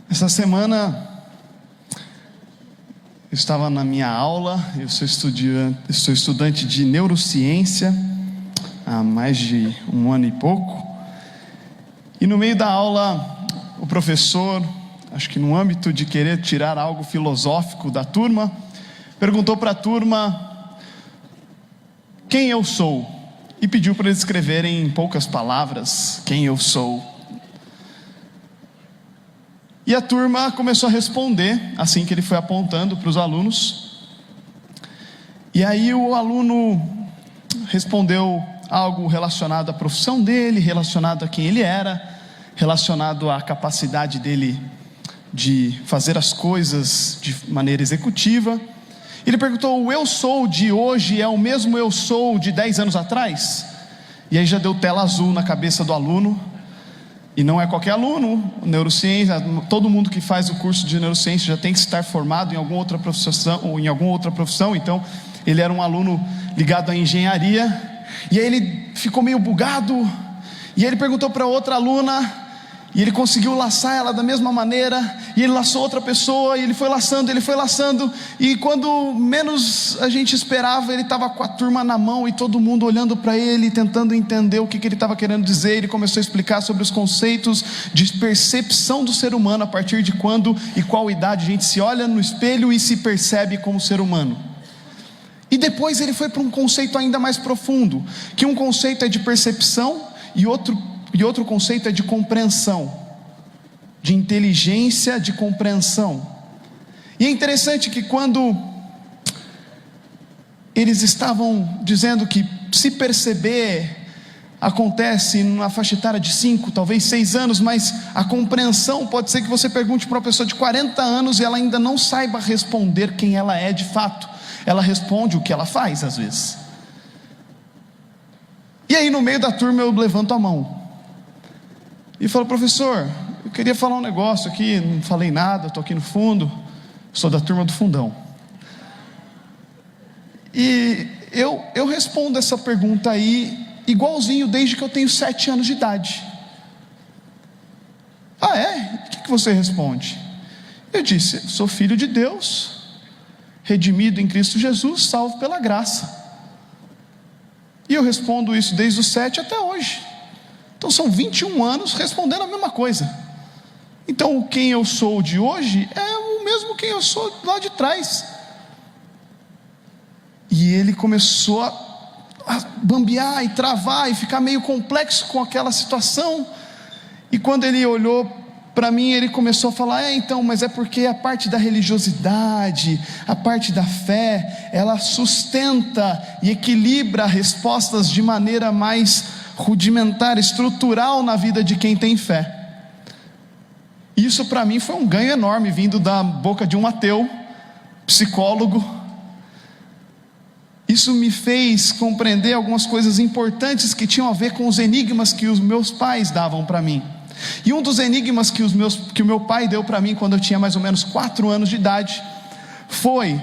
Essa semana eu estava na minha aula. Eu sou estudante de neurociência há mais de um ano e pouco. E no meio da aula, o professor, acho que no âmbito de querer tirar algo filosófico da turma, perguntou para a turma quem eu sou, e pediu para eles escreverem em poucas palavras quem eu sou. E a turma começou a responder, assim que ele foi apontando para os alunos. E aí o aluno respondeu algo relacionado à profissão dele, relacionado a quem ele era, relacionado à capacidade dele de fazer as coisas de maneira executiva. Ele perguntou: o eu sou de hoje é o mesmo eu sou de 10 anos atrás? E aí já deu tela azul na cabeça do aluno. E não é qualquer aluno, neurociência, todo mundo que faz o curso de neurociência já tem que estar formado em alguma outra profissão, então ele era um aluno ligado à engenharia, e aí ele ficou meio bugado, e aí ele perguntou para outra aluna, e ele conseguiu laçar ela da mesma maneira, e ele laçou outra pessoa, e ele foi laçando, e quando menos a gente esperava, ele estava com a turma na mão, e todo mundo olhando para ele, tentando entender o que ele estava querendo dizer. Ele começou a explicar sobre os conceitos de percepção do ser humano, a partir de quando e qual idade a gente se olha no espelho e se percebe como ser humano. E depois ele foi para um conceito ainda mais profundo, que um conceito é de percepção, e outro conceito é de compreensão, de inteligência, de compreensão. E é interessante que quando eles estavam dizendo que se perceber acontece na faixa etária de 5, talvez 6 anos, mas a compreensão pode ser que você pergunte para uma pessoa de 40 anos e ela ainda não saiba responder quem ela é de fato. Ela responde o que ela faz às vezes. E aí no meio da turma eu levanto a mão e falo: professor, eu queria falar um negócio aqui, não falei nada, estou aqui no fundo, sou da turma do fundão. E eu respondo essa pergunta aí igualzinho desde que eu tenho 7 anos de idade. Ah, é? O que você responde? Eu disse: sou filho de Deus, redimido em Cristo Jesus, salvo pela graça. E eu respondo isso desde os 7 até hoje. Então são 21 anos respondendo a mesma coisa. Então quem eu sou de hoje é o mesmo quem eu sou lá de trás. E ele começou a bambear e travar e ficar meio complexo com aquela situação. E quando ele olhou para mim, ele começou a falar: então, mas é porque a parte da religiosidade, a parte da fé, ela sustenta e equilibra respostas de maneira mais rudimentar, estrutural na vida de quem tem fé. Isso para mim foi um ganho enorme, vindo da boca de um ateu, psicólogo. Isso me fez compreender algumas coisas importantes que tinham a ver com os enigmas que os meus pais davam para mim. E um dos enigmas que o meu pai deu para mim quando eu tinha mais ou menos 4 anos de idade foi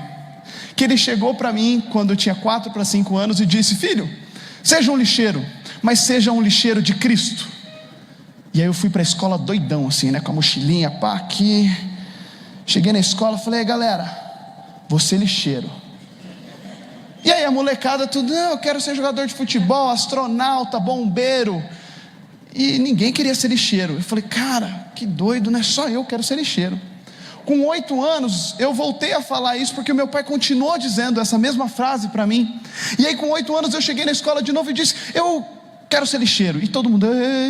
que ele chegou para mim quando eu tinha 4 para 5 anos e disse: filho, seja um lixeiro, mas seja um lixeiro de Cristo. E aí eu fui para a escola doidão assim, com a mochilinha, pá, aqui. Cheguei na escola, falei: galera, vou ser lixeiro. E aí a molecada tudo: não, eu quero ser jogador de futebol, astronauta, bombeiro. E ninguém queria ser lixeiro. Eu falei: cara, que doido, né? Só eu quero ser lixeiro. Com 8 anos, eu voltei a falar isso, porque o meu pai continuou dizendo essa mesma frase para mim. E aí com 8 anos eu cheguei na escola de novo e disse: eu quero ser lixeiro. E todo mundo: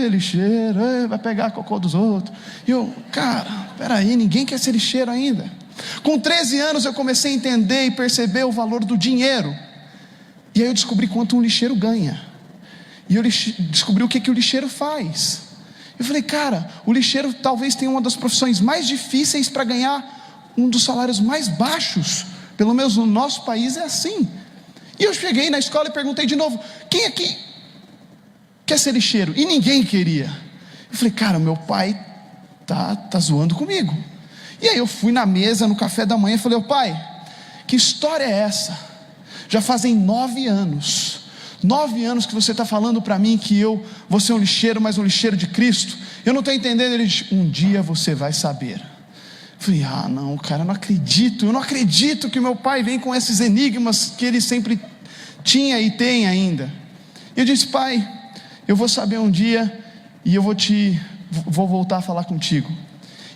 lixeiro, vai pegar cocô dos outros. E eu: cara, peraí, ninguém quer ser lixeiro ainda. Com 13 anos eu comecei a entender e perceber o valor do dinheiro. E aí eu descobri quanto um lixeiro ganha. E eu descobri o que o lixeiro faz. Eu falei: cara, o lixeiro talvez tenha uma das profissões mais difíceis para ganhar um dos salários mais baixos. Pelo menos no nosso país é assim. E eu cheguei na escola e perguntei de novo: quem aqui quer ser lixeiro? E ninguém queria. Eu falei: cara, meu pai tá zoando comigo. E aí eu fui na mesa, no café da manhã, e falei: ô pai, que história é essa? Já fazem 9 anos 9 anos que você está falando para mim que eu vou ser um lixeiro, mas um lixeiro de Cristo. Eu não estou entendendo. Ele diz: um dia você vai saber. Falei, não, cara, eu não acredito que meu pai vem com esses enigmas que ele sempre tinha e tem ainda. Eu disse, pai, eu vou saber um dia e eu vou voltar a falar contigo.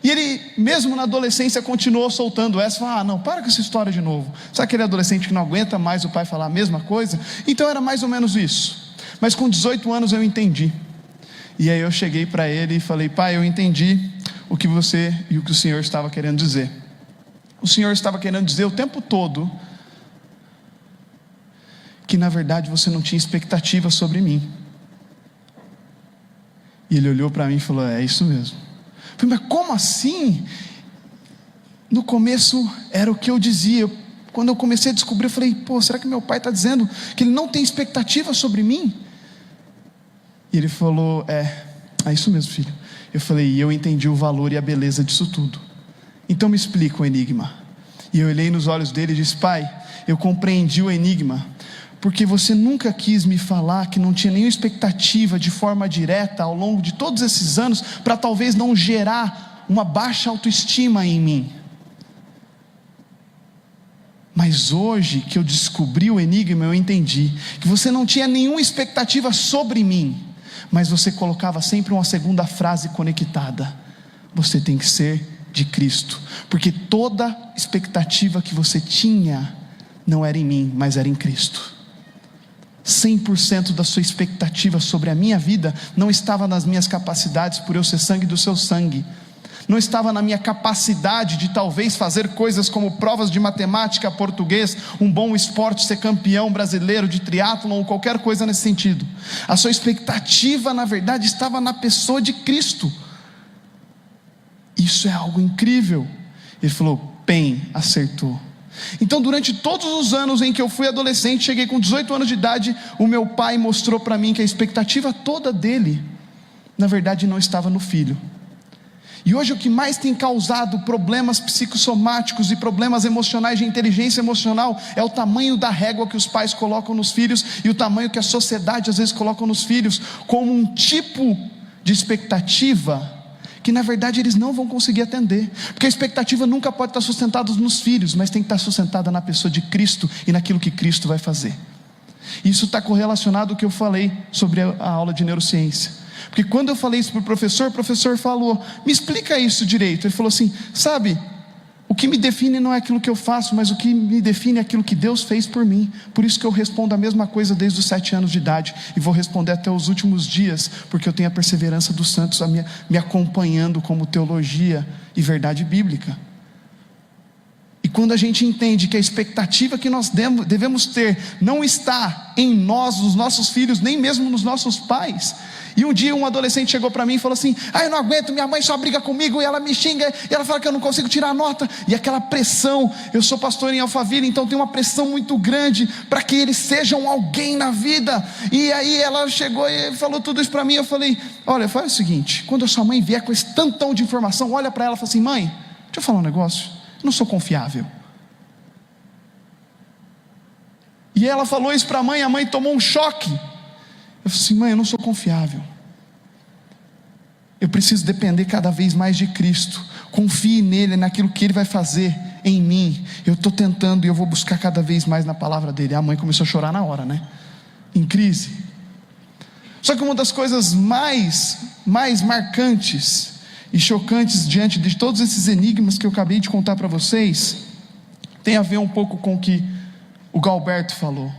E ele, mesmo na adolescência, continuou soltando essa, falou, não, para com essa história de novo. Sabe aquele adolescente que não aguenta mais o pai falar a mesma coisa? Então era mais ou menos isso. Mas com 18 anos eu entendi. E aí eu cheguei para ele e falei, pai, eu entendi o que você e o que o Senhor estava querendo dizer. O Senhor estava querendo dizer o tempo todo que na verdade você não tinha expectativa sobre mim. E ele olhou para mim e falou, é isso mesmo. Eu falei, mas como assim? No começo era o que eu dizia. Quando eu comecei a descobrir, eu falei, será que meu pai está dizendo que ele não tem expectativa sobre mim? E ele falou, é isso mesmo, filho. Eu falei, e eu entendi o valor e a beleza disso tudo. Então me explica o enigma. E eu olhei nos olhos dele e disse, pai, eu compreendi o enigma, porque você nunca quis me falar que não tinha nenhuma expectativa de forma direta ao longo de todos esses anos, para talvez não gerar uma baixa autoestima em mim. Mas hoje que eu descobri o enigma, eu entendi que você não tinha nenhuma expectativa sobre mim, mas você colocava sempre uma segunda frase conectada: você tem que ser de Cristo, porque toda expectativa que você tinha não era em mim, mas era em Cristo. 100% da sua expectativa sobre a minha vida não estava nas minhas capacidades, por eu ser sangue do seu sangue, não estava na minha capacidade de talvez fazer coisas como provas de matemática, português, um bom esporte, ser campeão brasileiro de triatlon ou qualquer coisa nesse sentido. A sua expectativa na verdade estava na pessoa de Cristo. Isso é algo incrível. Ele falou, acertou. Então durante todos os anos em que eu fui adolescente, cheguei com 18 anos de idade, o meu pai mostrou para mim que a expectativa toda dele na verdade não estava no filho. E hoje o que mais tem causado problemas psicossomáticos e problemas emocionais, de inteligência emocional, é o tamanho da régua que os pais colocam nos filhos, e o tamanho que a sociedade às vezes coloca nos filhos, como um tipo de expectativa que na verdade eles não vão conseguir atender, porque a expectativa nunca pode estar sustentada nos filhos, mas tem que estar sustentada na pessoa de Cristo e naquilo que Cristo vai fazer. Isso está correlacionado ao que eu falei sobre a aula de neurociência, porque quando eu falei isso para o professor falou, me explica isso direito. Ele falou assim, sabe, o que me define não é aquilo que eu faço, mas o que me define é aquilo que Deus fez por mim. Por isso que eu respondo a mesma coisa desde os 7 anos de idade, e vou responder até os últimos dias, porque eu tenho a perseverança dos santos me acompanhando como teologia e verdade bíblica. E quando a gente entende que a expectativa que nós devemos ter não está em nós, nos nossos filhos, nem mesmo nos nossos pais. E um dia um adolescente chegou para mim e falou assim, eu não aguento, minha mãe só briga comigo, e ela me xinga, e ela fala que eu não consigo tirar a nota, e aquela pressão, eu sou pastor em Alphaville, então tem uma pressão muito grande, para que eles sejam alguém na vida. E aí ela chegou e falou tudo isso para mim. Eu falei, olha, faz o seguinte, quando a sua mãe vier com esse tantão de informação, olha para ela e fala assim, mãe, deixa eu falar um negócio, eu não sou confiável. E ela falou isso para a mãe tomou um choque. Eu falei assim, mãe, eu não sou confiável, eu preciso depender cada vez mais de Cristo. Confie nele, naquilo que ele vai fazer em mim. Eu estou tentando e eu vou buscar cada vez mais na palavra dele. A mãe começou a chorar na hora, né? Em crise. Só que uma das coisas mais marcantes e chocantes diante de todos esses enigmas que eu acabei de contar para vocês, tem a ver um pouco com o que o Galberto falou.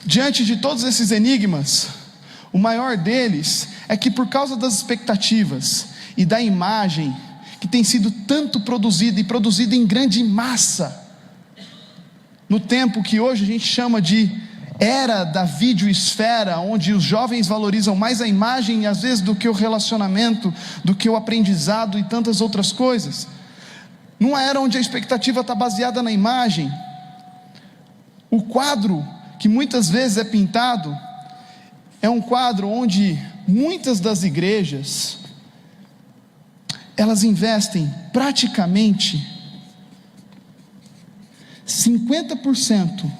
Diante de todos esses enigmas, o maior deles é que, por causa das expectativas e da imagem que tem sido tanto produzida, e produzida em grande massa, no tempo que hoje a gente chama de era da videoesfera, onde os jovens valorizam mais a imagem às vezes do que o relacionamento, do que o aprendizado e tantas outras coisas, numa era onde a expectativa está baseada na imagem, o quadro que muitas vezes é pintado é um quadro onde muitas das igrejas, elas investem praticamente 50%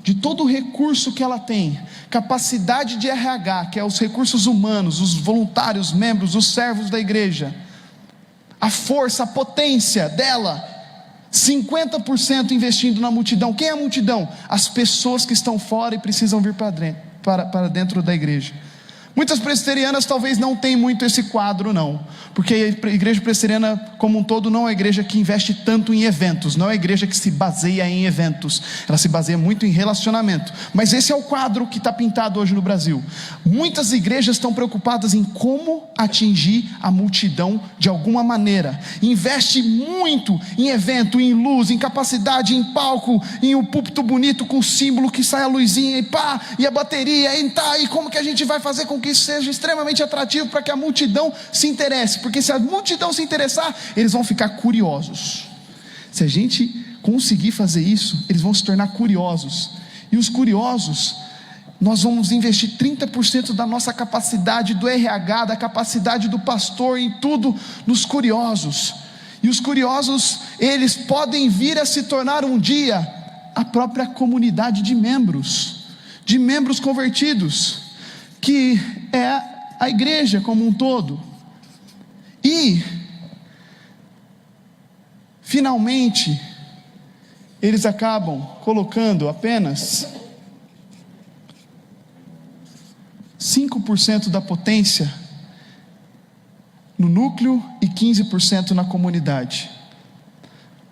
de todo o recurso que ela tem, capacidade de RH, que é os recursos humanos, os voluntários, membros, os servos da igreja, a força, a potência dela, 50% investindo na multidão. Quem é a multidão? As pessoas que estão fora e precisam vir para dentro da igreja. Muitas presbiterianas talvez não tenham muito esse quadro não, porque a igreja presbiteriana como um todo não é uma igreja que investe tanto em eventos, não é uma igreja que se baseia em eventos, ela se baseia muito em relacionamento, mas esse é o quadro que está pintado hoje no Brasil. Muitas igrejas estão preocupadas em como atingir a multidão de alguma maneira, investe muito em evento, em luz, em capacidade, em palco, em um púlpito bonito com símbolo que sai a luzinha e pá, e a bateria, e como que a gente vai fazer com que isso seja extremamente atrativo para que a multidão se interesse, porque se a multidão se interessar, eles vão ficar curiosos. Se a gente conseguir fazer isso, eles vão se tornar curiosos, e os curiosos, nós vamos investir 30% da nossa capacidade do RH, da capacidade do pastor, em tudo, nos curiosos, e os curiosos, eles podem vir a se tornar um dia, a própria comunidade de membros convertidos, que é a igreja como um todo. E finalmente eles acabam colocando apenas 5% da potência no núcleo e 15% na comunidade.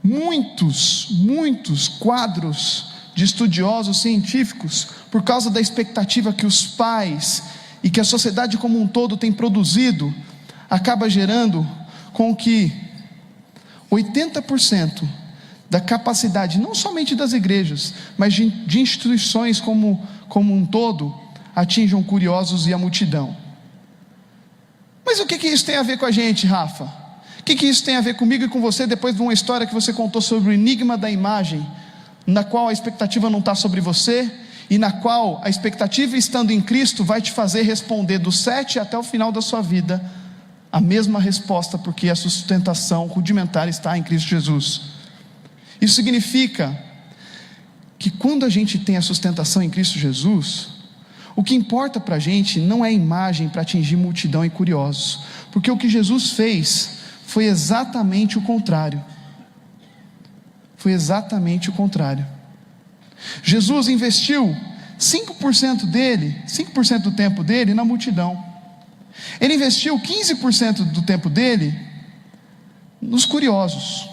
Muitos quadros de estudiosos científicos, por causa da expectativa que os pais e que a sociedade como um todo tem produzido, acaba gerando com que 80% da capacidade, não somente das igrejas, mas de instituições como um todo, atinjam curiosos e a multidão. Mas o que isso tem a ver com a gente, Rafa? O que isso tem a ver comigo e com você, depois de uma história que você contou sobre o enigma da imagem, na qual a expectativa não está sobre você, e na qual a expectativa estando em Cristo vai te fazer responder do 7 até o final da sua vida a mesma resposta, porque a sustentação rudimentar está em Cristo Jesus. Isso significa que quando a gente tem a sustentação em Cristo Jesus, o que importa para a gente não é a imagem para atingir multidão e curiosos, porque o que Jesus fez foi exatamente o contrário. Jesus investiu 5% do tempo dele na multidão. Ele investiu 15% do tempo dele nos curiosos.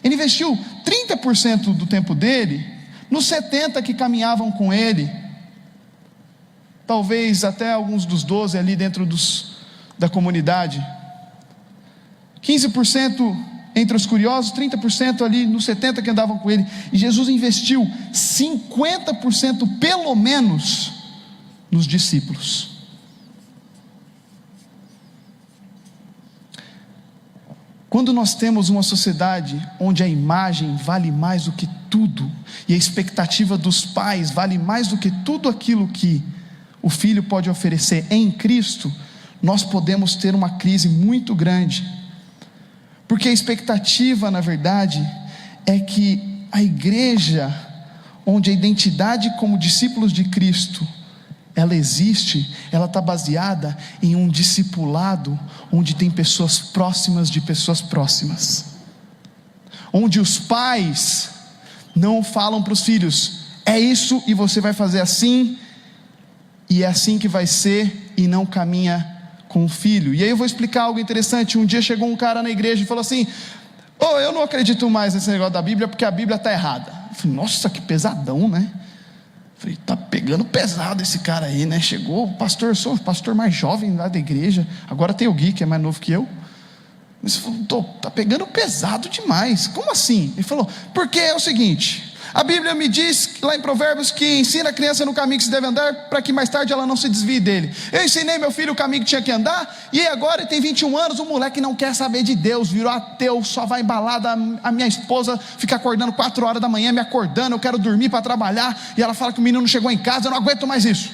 Ele investiu 30% do tempo dele nos 70 que caminhavam com ele, talvez até alguns dos 12 ali dentro da comunidade. 15% entre os curiosos, 30% ali nos 70 que andavam com ele. E Jesus investiu 50% pelo menos nos discípulos. Quando nós temos uma sociedade onde a imagem vale mais do que tudo, e a expectativa dos pais vale mais do que tudo aquilo que o filho pode oferecer em Cristo, nós podemos ter uma crise muito grande. Porque a expectativa, na verdade, é que a igreja, onde a identidade como discípulos de Cristo, ela existe, ela está baseada em um discipulado, onde tem pessoas próximas de pessoas próximas, onde os pais não falam para os filhos, é isso e você vai fazer assim, e é assim que vai ser, e não caminha com o filho. E aí eu vou explicar algo interessante. Um dia chegou um cara na igreja e falou assim: eu não acredito mais nesse negócio da Bíblia, porque a Bíblia está errada. Eu falei: nossa, que pesadão, né? Eu falei: tá pegando pesado esse cara aí, né? Chegou o pastor, sou o pastor mais jovem lá da igreja, agora tem o Gui, que é mais novo que eu. Mas ele falou: tá pegando pesado demais. Como assim? Ele falou: porque é o seguinte, a Bíblia me diz lá em Provérbios que ensina a criança no caminho que se deve andar, para que mais tarde ela não se desvie dele. Eu ensinei meu filho o caminho que tinha que andar, e agora ele tem 21 anos, o moleque não quer saber de Deus, virou ateu, só vai embalada. A minha esposa fica acordando 4 horas da manhã, me acordando, eu quero dormir para trabalhar, e ela fala que o menino não chegou em casa, eu não aguento mais isso.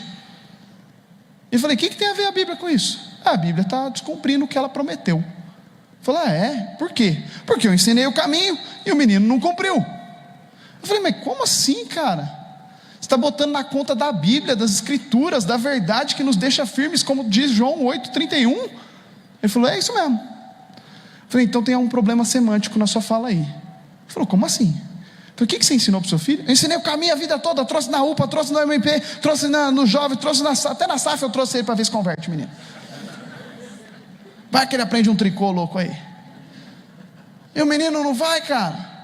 Eu falei: o que tem a ver a Bíblia com isso? A Bíblia está descumprindo o que ela prometeu. Eu falei: por quê? Porque eu ensinei o caminho, e o menino não cumpriu. Eu falei: mas como assim, cara? Você está botando na conta da Bíblia, das Escrituras, da verdade que nos deixa firmes, como diz João 8,31. Ele falou: é isso mesmo. Falei, então tem um problema semântico na sua fala aí. Ele falou, como assim? Eu falei, o que você ensinou para o seu filho? Eu ensinei o caminho a vida toda, trouxe na UPA, trouxe no MP, trouxe no Jovem, trouxe até na SAF eu trouxe ele para ver se converte, menino. Vai que ele aprende um tricô louco aí. E o menino não vai, cara.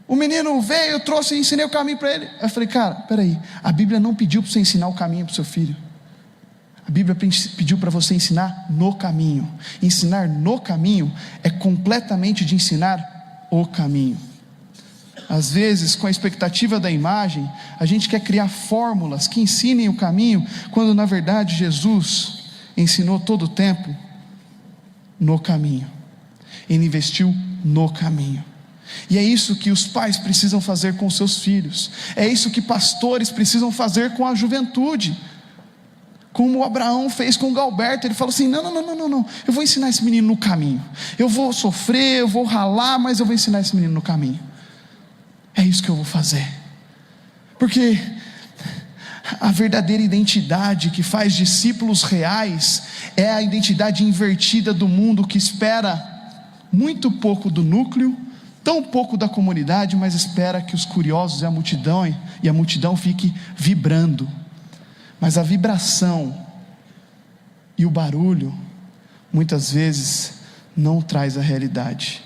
O menino veio, eu trouxe e ensinei o caminho para ele. Eu falei, cara, peraí, a Bíblia não pediu para você ensinar o caminho para o seu filho. A Bíblia pediu para você ensinar no caminho. Ensinar no caminho é completamente de ensinar o caminho. Às vezes, com a expectativa da imagem, a gente quer criar fórmulas que ensinem o caminho, quando na verdade Jesus ensinou todo o tempo no caminho. Ele investiu no caminho. E é isso que os pais precisam fazer com seus filhos. É isso que pastores precisam fazer com a juventude. Como o Abraão fez com o Galberto. Ele falou assim, não, eu vou ensinar esse menino no caminho. Eu vou sofrer, eu vou ralar, mas eu vou ensinar esse menino no caminho. É isso que eu vou fazer. Porque a verdadeira identidade que faz discípulos reais é a identidade invertida do mundo, que espera muito pouco do núcleo, tão pouco da comunidade, mas espera que os curiosos e a multidão fique vibrando. Mas a vibração e o barulho muitas vezes não traz a realidade.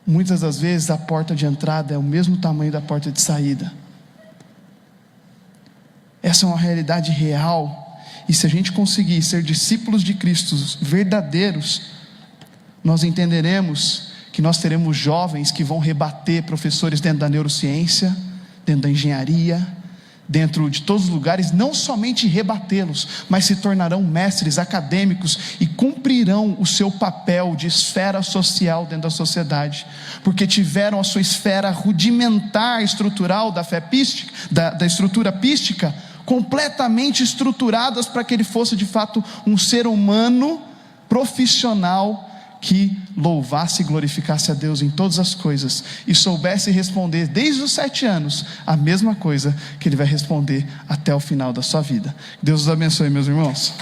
Muitas das vezes a porta de entrada é o mesmo tamanho da porta de saída. Essa é uma realidade real. E se a gente conseguir ser discípulos de Cristo verdadeiros, nós entenderemos que nós teremos jovens que vão rebater professores dentro da neurociência, dentro da engenharia, dentro de todos os lugares, não somente rebatê-los, mas se tornarão mestres acadêmicos e cumprirão o seu papel de esfera social dentro da sociedade, porque tiveram a sua esfera rudimentar, estrutural da fé pística, da estrutura pística, completamente estruturadas para que ele fosse de fato um ser humano profissional, que louvasse e glorificasse a Deus em todas as coisas, e soubesse responder desde os 7 anos a mesma coisa que ele vai responder até o final da sua vida. Deus os abençoe, meus irmãos.